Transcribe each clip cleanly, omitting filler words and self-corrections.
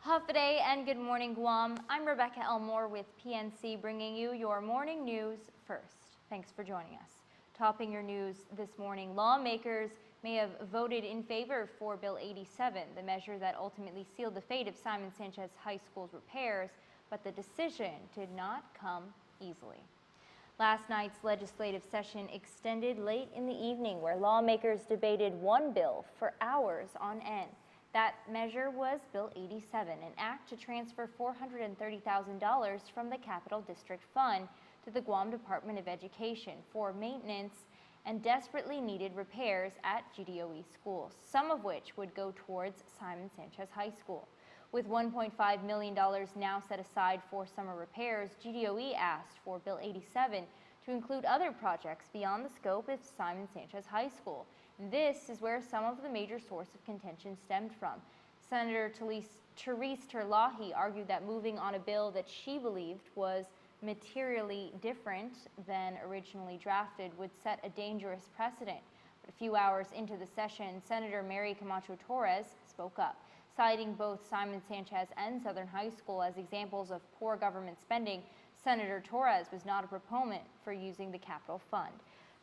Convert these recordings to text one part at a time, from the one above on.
Hafa day and good morning, Guam. I'm Rebecca Elmore with PNC, bringing you your morning news first. Thanks for joining us. Topping your news this morning, lawmakers may have voted in favor for Bill 87, the measure that ultimately sealed the fate of Simon Sanchez High School's repairs, but the decision did not come easily. Last night's legislative session extended late in the evening, where lawmakers debated one bill for hours on end. That measure was Bill 87, an act to transfer $430,000 from the Capital District Fund to the Guam Department of Education for maintenance and desperately needed repairs at GDOE schools, some of which would go towards Simon Sanchez High School. With $1.5 million now set aside for summer repairs, GDOE asked for Bill 87 to include other projects beyond the scope of Simon Sanchez High School. This is where some of the major source of contention stemmed from. Senator Therese Terlahi argued that moving on a bill that she believed was materially different than originally drafted would set a dangerous precedent. But a few hours into the session, Senator Mary Camacho Torres spoke up, citing both Simon Sanchez and Southern High School as examples of poor government spending. Senator Torres was not a proponent for using the capital fund.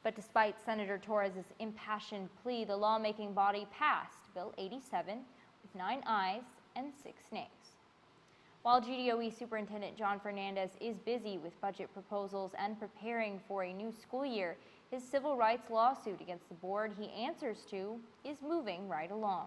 But despite Senator Torres' impassioned plea, the lawmaking body passed Bill 87 with 9 ayes and 6 nays. While GDOE Superintendent John Fernandez is busy with budget proposals and preparing for a new school year, his civil rights lawsuit against the board he answers to is moving right along.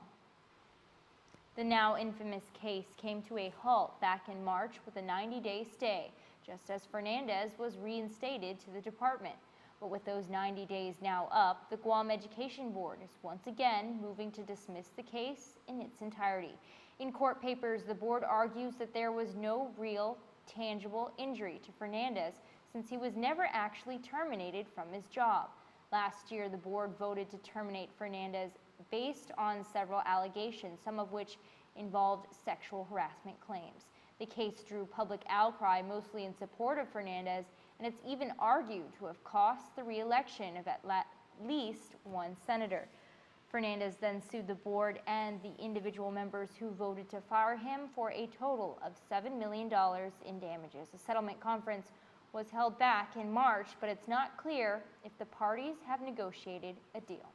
The now infamous case came to a halt back in March with a 90-day stay, just as Fernandez was reinstated to the department. But with those 90 days now up, the Guam Education Board is once again moving to dismiss the case in its entirety. In court papers, the board argues that there was no real, tangible injury to Fernandez since he was never actually terminated from his job. Last year, the board voted to terminate Fernandez based on several allegations, some of which involved sexual harassment claims. The case drew public outcry, mostly in support of Fernandez, and it's even argued to have cost the re-election of at least one senator. Fernandez then sued the board and the individual members who voted to fire him for a total of $7 million in damages. A settlement conference was held back in March, but it's not clear if the parties have negotiated a deal.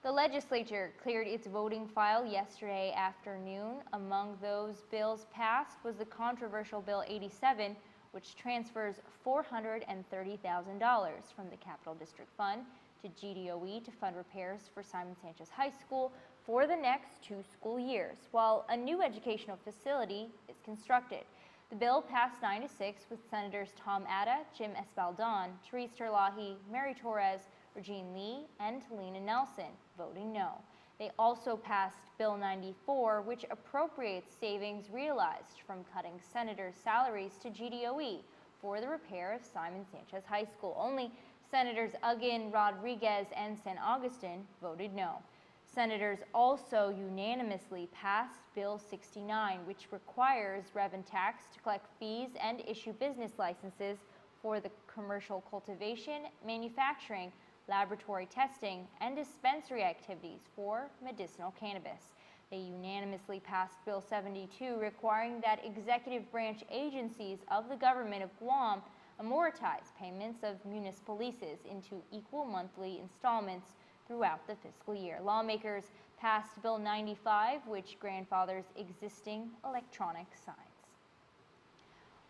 The legislature cleared its voting file yesterday afternoon. Among those bills passed was the controversial Bill 87, which transfers $430,000 from the Capital District Fund to GDOE to fund repairs for Simon Sanchez High School for the next 2 school years, while a new educational facility is constructed. The bill passed 9-6 with Senators Tom Atta, Jim Espaldon, Therese Terlahi, Mary Torres, Regine Lee, and Talina Nelson voting no. They also passed Bill 94, which appropriates savings realized from cutting senators' salaries to GDOE for the repair of Simon Sanchez High School. Only Senators Uggan, Rodriguez, and San Augustine voted no. Senators also unanimously passed Bill 69, which requires rev and tax to collect fees and issue business licenses for the commercial cultivation, manufacturing, laboratory testing, and dispensary activities for medicinal cannabis. They unanimously passed Bill 72, requiring that executive branch agencies of the government of Guam amortize payments of municipal leases into equal monthly installments throughout the fiscal year. Lawmakers passed Bill 95, which grandfathers existing electronic signs.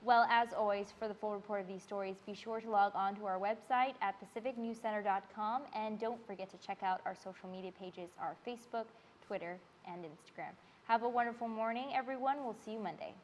Well, as always, for the full report of these stories, be sure to log on to our website at pacificnewscenter.com, and don't forget to check out our social media pages, our Facebook, Twitter, and Instagram. Have a wonderful morning, everyone. We'll see you Monday.